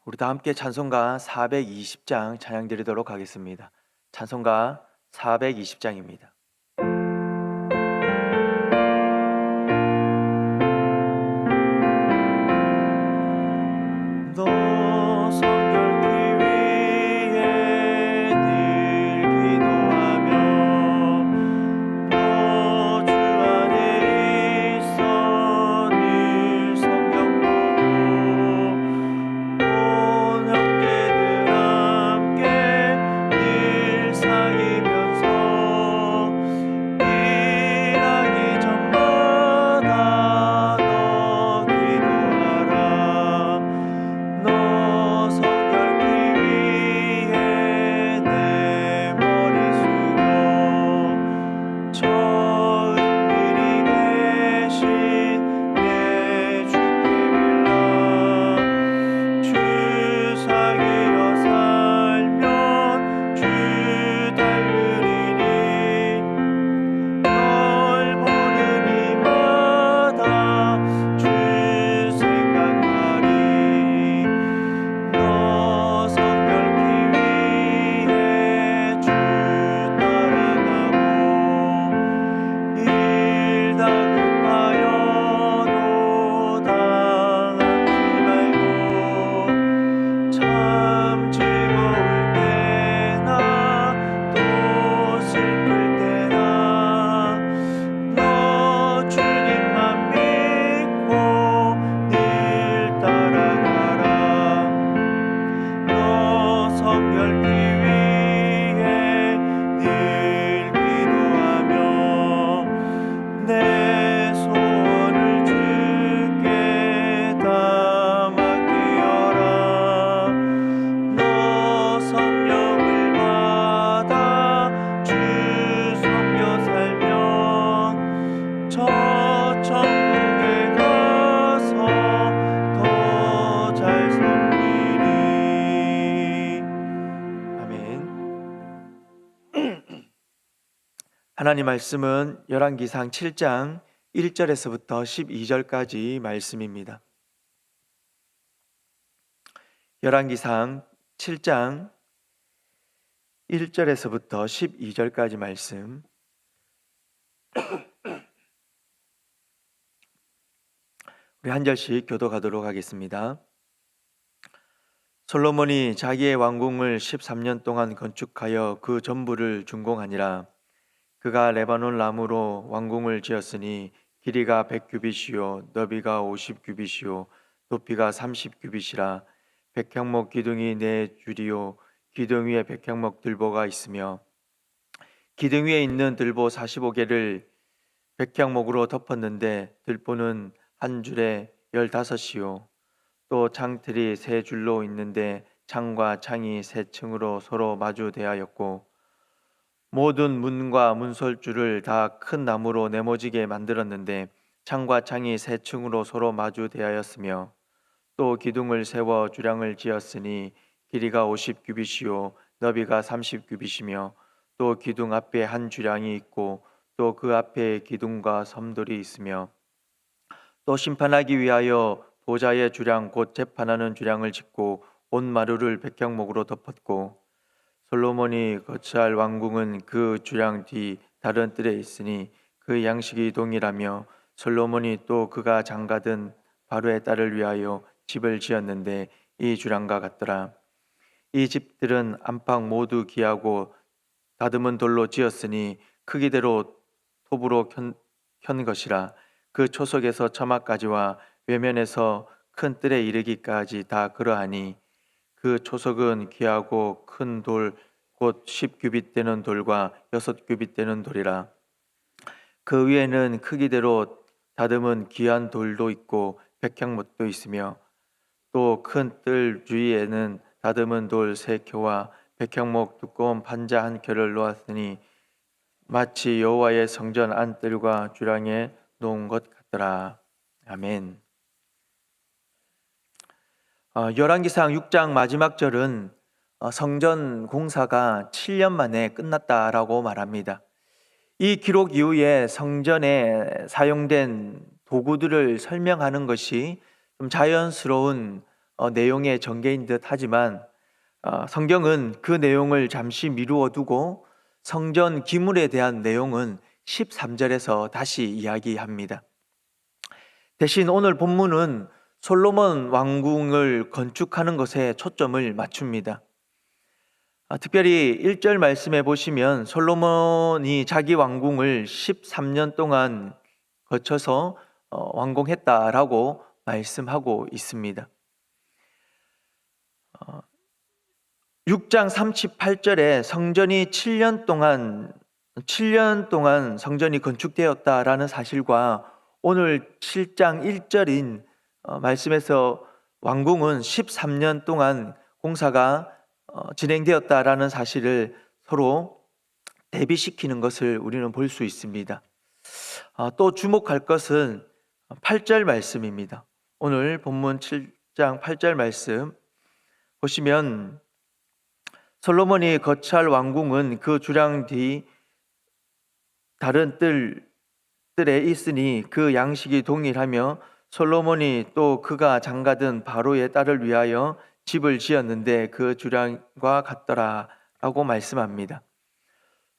우리 다 함께 찬송가 420장 찬양 드리도록 하겠습니다. 찬송가 420장입니다. 하나님 말씀은 열왕기상 7장 1절에서부터 12절까지 말씀입니다. 열왕기상 7장 1절에서부터 12절까지 말씀. 우리 한 절씩 교독하도록 하겠습니다. 솔로몬이 자기의 왕궁을 13년 동안 건축하여 그 전부를 준공하니라. 그가 레바논 나무로 왕궁을 지었으니 길이가 100규빗이요 너비가 50규빗이요 높이가 30규빗이라. 백향목 기둥이 4줄이요 기둥 위에 백향목 들보가 있으며 기둥 위에 있는 들보 45개를 백향목으로 덮었는데 들보는 한 줄에 15이요 또 창틀이 3줄로 있는데 창과 창이 3층으로 서로 마주대하였고 모든 문과 문설줄을 다 큰 나무로 네모지게 만들었는데 창과 창이 3층으로 서로 마주대하였으며 또 기둥을 세워 주량을 지었으니 길이가 50규빗이요 너비가 30규빗이며 또 기둥 앞에 한 주량이 있고 또 그 앞에 기둥과 섬돌이 있으며 또 심판하기 위하여 보좌의 주량 곧 재판하는 주량을 짓고 온 마루를 백향목으로 덮었고 솔로몬이 거처할 왕궁은 그 주량 뒤 다른 뜰에 있으니 그 양식이 동일하며 솔로몬이 또 그가 장가든 바로의 딸을 위하여 집을 지었는데 이 주량과 같더라. 이 집들은 안팎 모두 기하고 다듬은 돌로 지었으니 크기대로 톱으로 켠 것이라. 그 초석에서 처마까지와 외면에서 큰 뜰에 이르기까지 다 그러하니 그 초석은 귀하고 큰 돌 곧 10규빗 되는 돌과 6규빗 되는 돌이라. 그 위에는 크기대로 다듬은 귀한 돌도 있고 백향목도 있으며 또 큰 뜰 주위에는 다듬은 돌 3켜와 백향목 두꺼운 판자 1켜를 놓았으니 마치 여호와의 성전 안뜰과 주량에 놓은 것 같더라. 아멘. 열왕기상 6장 마지막 절은 성전 공사가 7년 만에 끝났다라고 말합니다. 이 기록 이후에 성전에 사용된 도구들을 설명하는 것이 좀 자연스러운 내용의 전개인 듯 하지만 성경은 그 내용을 잠시 미루어 두고 성전 기물에 대한 내용은 13절에서 다시 이야기합니다. 대신 오늘 본문은 솔로몬 왕궁을 건축하는 것에 초점을 맞춥니다. 특별히 1절 말씀에 보시면 솔로몬이 자기 왕궁을 13년 동안 거쳐서 완공했다라고 말씀하고 있습니다. 6장 38절에 성전이 7년 동안 성전이 건축되었다라는 사실과 오늘 7장 1절인 말씀에서 왕궁은 13년 동안 공사가 진행되었다라는 사실을 서로 대비시키는 것을 우리는 볼 수 있습니다. 또 주목할 것은 8절 말씀입니다. 오늘 본문 7장 8절 말씀 보시면 솔로몬이 거처할 왕궁은 그 주량 뒤 다른 뜰에 있으니 그 양식이 동일하며 솔로몬이 또 그가 장가든 바로의 딸을 위하여 집을 지었는데 그 주량과 같더라 라고 말씀합니다.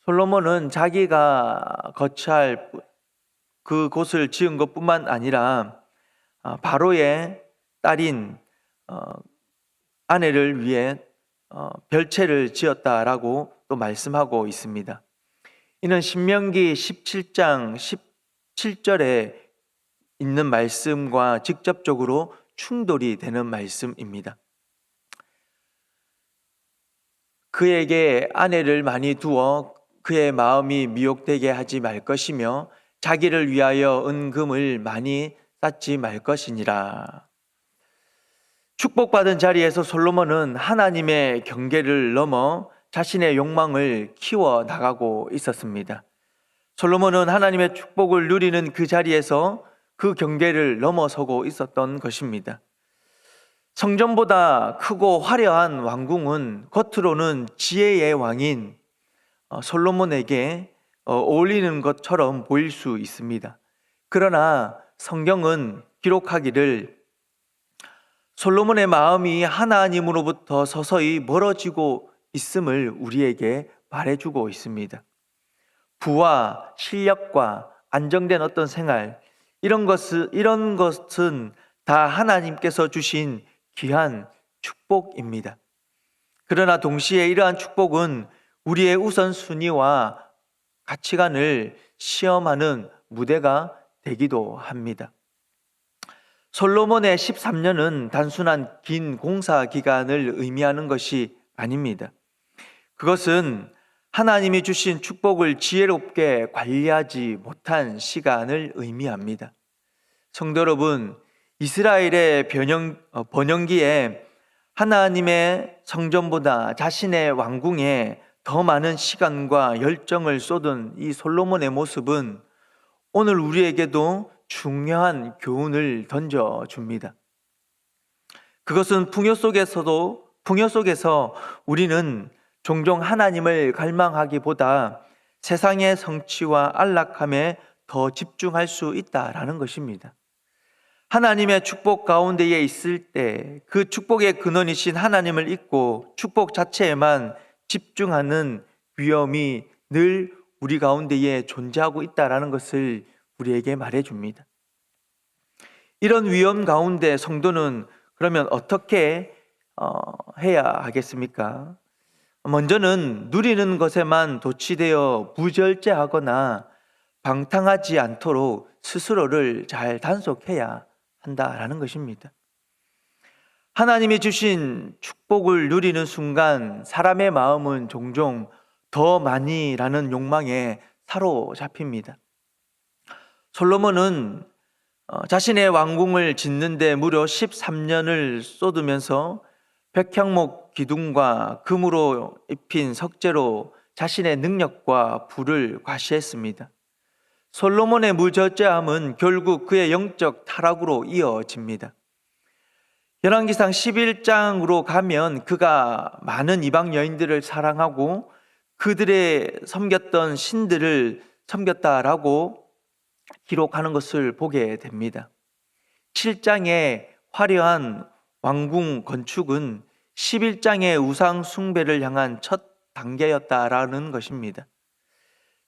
솔로몬은 자기가 거처할 그곳을 지은 것뿐만 아니라 바로의 딸인 아내를 위해 별채를 지었다라고 또 말씀하고 있습니다. 이는 신명기 17장 17절에 있는 말씀과 직접적으로 충돌이 되는 말씀입니다. 그에게 아내를 많이 두어 그의 마음이 미혹되게 하지 말 것이며 자기를 위하여 은금을 많이 쌓지 말 것이니라. 축복받은 자리에서 솔로몬은 하나님의 경계를 넘어 자신의 욕망을 키워 나가고 있었습니다. 솔로몬은 하나님의 축복을 누리는 그 자리에서 그 경계를 넘어서고 있었던 것입니다. 성전보다 크고 화려한 왕궁은 겉으로는 지혜의 왕인 솔로몬에게 어울리는 것처럼 보일 수 있습니다. 그러나 성경은 기록하기를 솔로몬의 마음이 하나님으로부터 서서히 멀어지고 있음을 우리에게 말해주고 있습니다. 부와 실력과 안정된 어떤 생활, 이런 것은 다 하나님께서 주신 귀한 축복입니다. 그러나 동시에 이러한 축복은 우리의 우선순위와 가치관을 시험하는 무대가 되기도 합니다. 솔로몬의 13년은 단순한 긴 공사 기간을 의미하는 것이 아닙니다. 그것은 하나님이 주신 축복을 지혜롭게 관리하지 못한 시간을 의미합니다. 성도 여러분, 이스라엘의 번영기에 하나님의 성전보다 자신의 왕궁에 더 많은 시간과 열정을 쏟은 이 솔로몬의 모습은 오늘 우리에게도 중요한 교훈을 던져줍니다. 그것은 풍요 속에서 우리는 종종 하나님을 갈망하기보다 세상의 성취와 안락함에 더 집중할 수 있다라는 것입니다. 하나님의 축복 가운데에 있을 때 그 축복의 근원이신 하나님을 잊고 축복 자체에만 집중하는 위험이 늘 우리 가운데에 존재하고 있다라는 것을 우리에게 말해줍니다. 이런 위험 가운데 성도는 그러면 어떻게 해야 하겠습니까? 먼저는 누리는 것에만 도취되어 부절제하거나 방탕하지 않도록 스스로를 잘 단속해야 한다라는 것입니다. 하나님이 주신 축복을 누리는 순간 사람의 마음은 종종 더 많이라는 욕망에 사로잡힙니다. 솔로몬은 자신의 왕궁을 짓는데 무려 13년을 쏟으면서 백향목 기둥과 금으로 입힌 석재로 자신의 능력과 부를 과시했습니다. 솔로몬의 무절제함은 결국 그의 영적 타락으로 이어집니다. 열왕기상 11장으로 가면 그가 많은 이방 여인들을 사랑하고 그들의 섬겼던 신들을 섬겼다라고 기록하는 것을 보게 됩니다. 7장에 화려한 왕궁 건축은 11장의 우상 숭배를 향한 첫 단계였다라는 것입니다.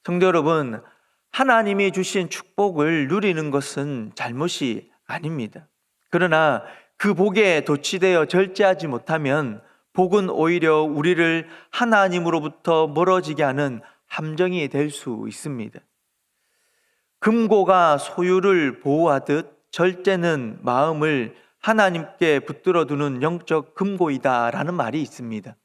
성도 여러분, 하나님이 주신 축복을 누리는 것은 잘못이 아닙니다. 그러나 그 복에 도취되어 절제하지 못하면 복은 오히려 우리를 하나님으로부터 멀어지게 하는 함정이 될 수 있습니다. 금고가 소유를 보호하듯 절제는 마음을 하나님께 붙들어 두는 영적 금고이다라는 말이 있습니다.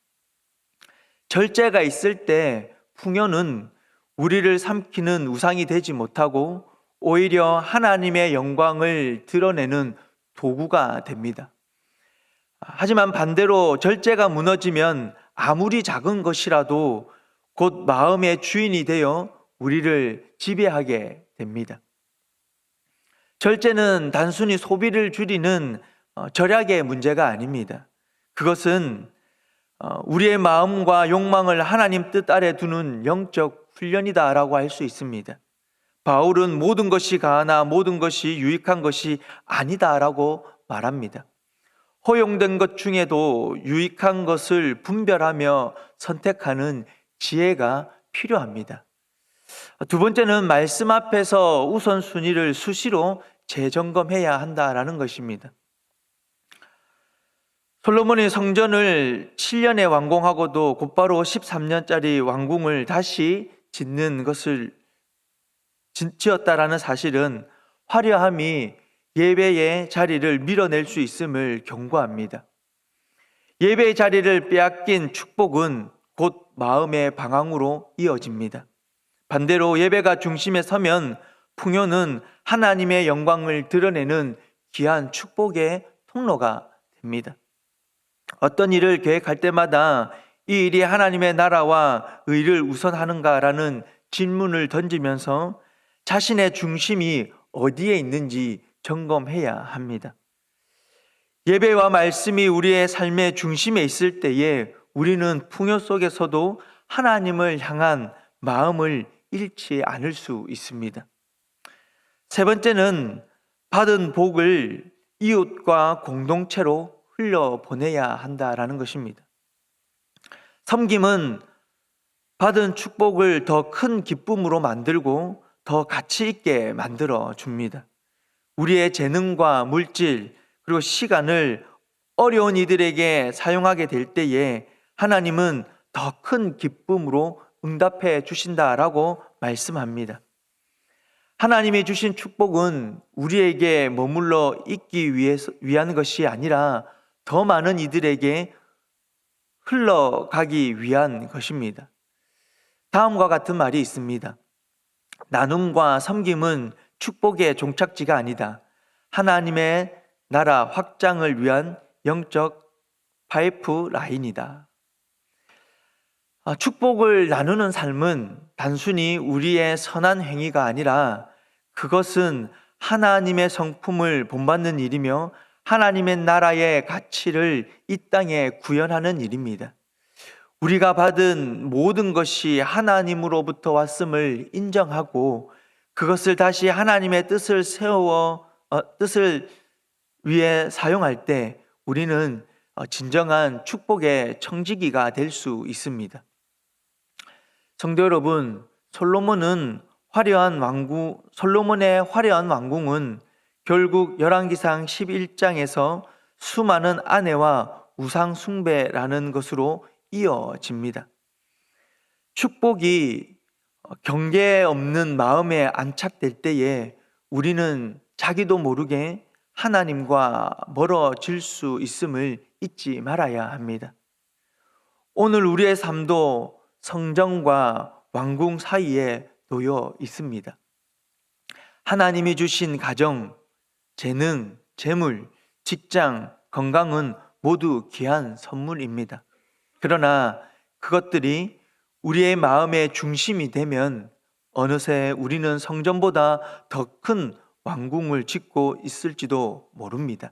절제가 있을 때 풍요는 우리를 삼키는 우상이 되지 못하고 오히려 하나님의 영광을 드러내는 도구가 됩니다. 하지만 반대로 절제가 무너지면 아무리 작은 것이라도 곧 마음의 주인이 되어 우리를 지배하게 됩니다. 절제는 단순히 소비를 줄이는 절약의 문제가 아닙니다. 그것은 우리의 마음과 욕망을 하나님 뜻 아래 두는 영적 훈련이다라고 할 수 있습니다. 바울은 모든 것이 가하나 모든 것이 유익한 것이 아니다라고 말합니다. 허용된 것 중에도 유익한 것을 분별하며 선택하는 지혜가 필요합니다. 두 번째는 말씀 앞에서 우선순위를 수시로 재점검해야 한다라는 것입니다. 솔로몬이 성전을 7년에 완공하고도 곧바로 13년짜리 왕궁을 다시 짓는 것을 지었다라는 사실은 화려함이 예배의 자리를 밀어낼 수 있음을 경고합니다. 예배의 자리를 빼앗긴 축복은 곧 마음의 방황으로 이어집니다. 반대로 예배가 중심에 서면 풍요는 하나님의 영광을 드러내는 귀한 축복의 통로가 됩니다. 어떤 일을 계획할 때마다 이 일이 하나님의 나라와 의를 우선하는가라는 질문을 던지면서 자신의 중심이 어디에 있는지 점검해야 합니다. 예배와 말씀이 우리의 삶의 중심에 있을 때에 우리는 풍요 속에서도 하나님을 향한 마음을 잃지 않을 수 있습니다. 세 번째는 받은 복을 이웃과 공동체로 흘려보내야 한다라는 것입니다. 섬김은 받은 축복을 더 큰 기쁨으로 만들고 더 가치 있게 만들어 줍니다. 우리의 재능과 물질 그리고 시간을 어려운 이들에게 사용하게 될 때에 하나님은 더 큰 기쁨으로 응답해 주신다라고 말씀합니다. 하나님이 주신 축복은 우리에게 머물러 있기 위한 것이 아니라 더 많은 이들에게 흘러가기 위한 것입니다. 다음과 같은 말이 있습니다. 나눔과 섬김은 축복의 종착지가 아니다. 하나님의 나라 확장을 위한 영적 파이프라인이다. 축복을 나누는 삶은 단순히 우리의 선한 행위가 아니라 그것은 하나님의 성품을 본받는 일이며 하나님의 나라의 가치를 이 땅에 구현하는 일입니다. 우리가 받은 모든 것이 하나님으로부터 왔음을 인정하고 그것을 다시 하나님의 뜻을 뜻을 위해 사용할 때 우리는 진정한 축복의 청지기가 될 수 있습니다. 성도 여러분, 솔로몬의 화려한 왕궁은 결국 열왕기상 11장에서 수많은 아내와 우상 숭배라는 것으로 이어집니다. 축복이 경계 없는 마음에 안착될 때에 우리는 자기도 모르게 하나님과 멀어질 수 있음을 잊지 말아야 합니다. 오늘 우리의 삶도 성전과 왕궁 사이에 놓여 있습니다. 하나님이 주신 가정, 재능, 재물, 직장, 건강은 모두 귀한 선물입니다. 그러나 그것들이 우리의 마음의 중심이 되면 어느새 우리는 성전보다 더 큰 왕궁을 짓고 있을지도 모릅니다.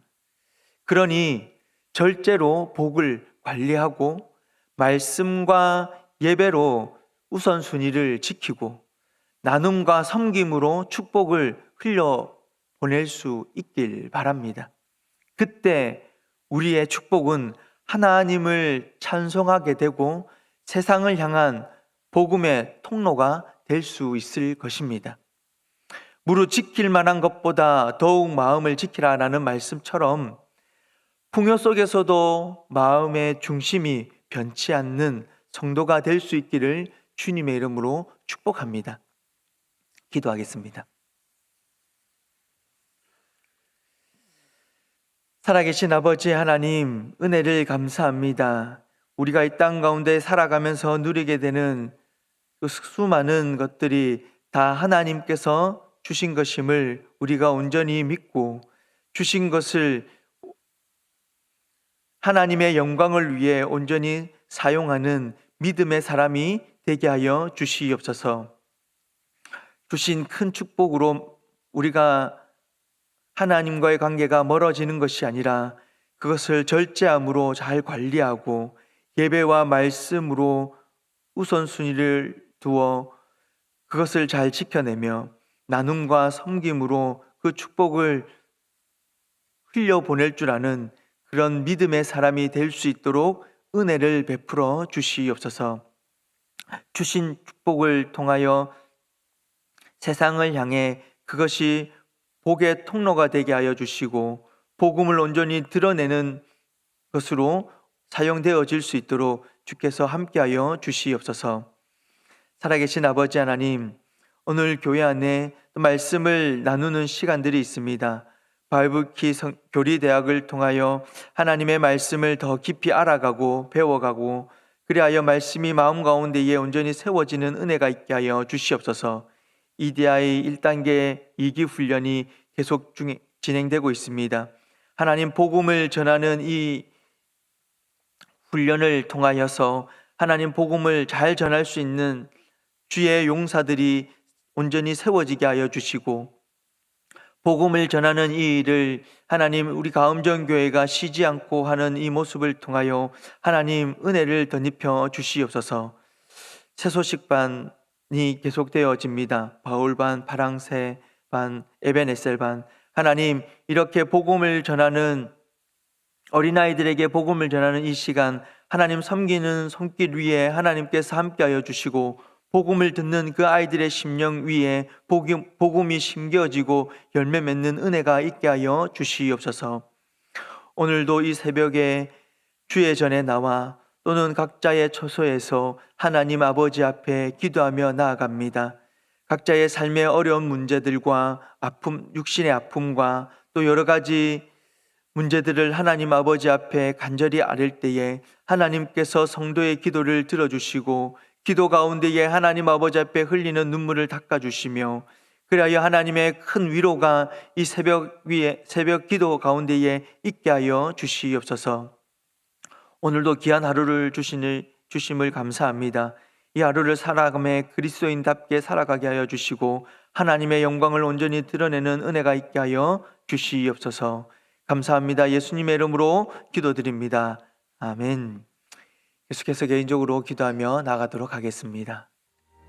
그러니 절제로 복을 관리하고 말씀과 예배로 우선순위를 지키고 나눔과 섬김으로 축복을 흘려보낼 수 있길 바랍니다. 그때 우리의 축복은 하나님을 찬송하게 되고 세상을 향한 복음의 통로가 될 수 있을 것입니다. 무릇 지킬 만한 것보다 더욱 마음을 지키라라는 말씀처럼 풍요 속에서도 마음의 중심이 변치 않는 성도가 될 수 있기를 주님의 이름으로 축복합니다. 기도하겠습니다. 살아계신 아버지 하나님, 은혜를 감사합니다. 우리가 이 땅 가운데 살아가면서 누리게 되는 그 수많은 것들이 다 하나님께서 주신 것임을 우리가 온전히 믿고 주신 것을 하나님의 영광을 위해 온전히 사용하는 믿음의 사람이 되게 하여 주시옵소서. 주신 큰 축복으로 우리가 하나님과의 관계가 멀어지는 것이 아니라 그것을 절제함으로 잘 관리하고 예배와 말씀으로 우선순위를 두어 그것을 잘 지켜내며 나눔과 섬김으로 그 축복을 흘려보낼 줄 아는 그런 믿음의 사람이 될 수 있도록 은혜를 베풀어 주시옵소서. 주신 축복을 통하여 세상을 향해 그것이 복의 통로가 되게 하여 주시고 복음을 온전히 드러내는 것으로 사용되어질 수 있도록 주께서 함께하여 주시옵소서. 살아계신 아버지 하나님, 오늘 교회 안에 말씀을 나누는 시간들이 있습니다. 바이블키 교리대학을 통하여 하나님의 말씀을 더 깊이 알아가고 배워가고 그리하여 말씀이 마음 가운데에 온전히 세워지는 은혜가 있게 하여 주시옵소서. EDI 1단계 2기 훈련이 계속 진행되고 있습니다. 하나님 복음을 전하는 이 훈련을 통하여서 하나님 복음을 잘 전할 수 있는 주의 용사들이 온전히 세워지게 하여 주시고 복음을 전하는 이 일을 하나님 우리 가음정교회가 쉬지 않고 하는 이 모습을 통하여 하나님 은혜를 덧입혀 주시옵소서. 새소식반 이 계속되어집니다. 바울반, 파랑새반, 에베네셀반. 하나님 이렇게 복음을 전하는 어린아이들에게 복음을 전하는 이 시간 하나님 섬기는 손길 위에 하나님께서 함께하여 주시고 복음을 듣는 그 아이들의 심령 위에 복음이 심겨지고 열매 맺는 은혜가 있게 하여 주시옵소서. 오늘도 이 새벽에 주의 전에 나와 또는 각자의 처소에서 하나님 아버지 앞에 기도하며 나아갑니다. 각자의 삶의 어려운 문제들과 아픔, 육신의 아픔과 또 여러 가지 문제들을 하나님 아버지 앞에 간절히 아릴 때에 하나님께서 성도의 기도를 들어주시고 기도 가운데에 하나님 아버지 앞에 흘리는 눈물을 닦아주시며 그리하여 하나님의 큰 위로가 이 새벽 기도 가운데에 있게 하여 주시옵소서. 오늘도 귀한 하루를 주심을 감사합니다. 이 하루를 살아감에 그리스도인답게 살아가게 하여 주시고 하나님의 영광을 온전히 드러내는 은혜가 있게 하여 주시옵소서. 감사합니다. 예수님의 이름으로 기도드립니다. 아멘. 계속해서 개인적으로 기도하며 나가도록 하겠습니다.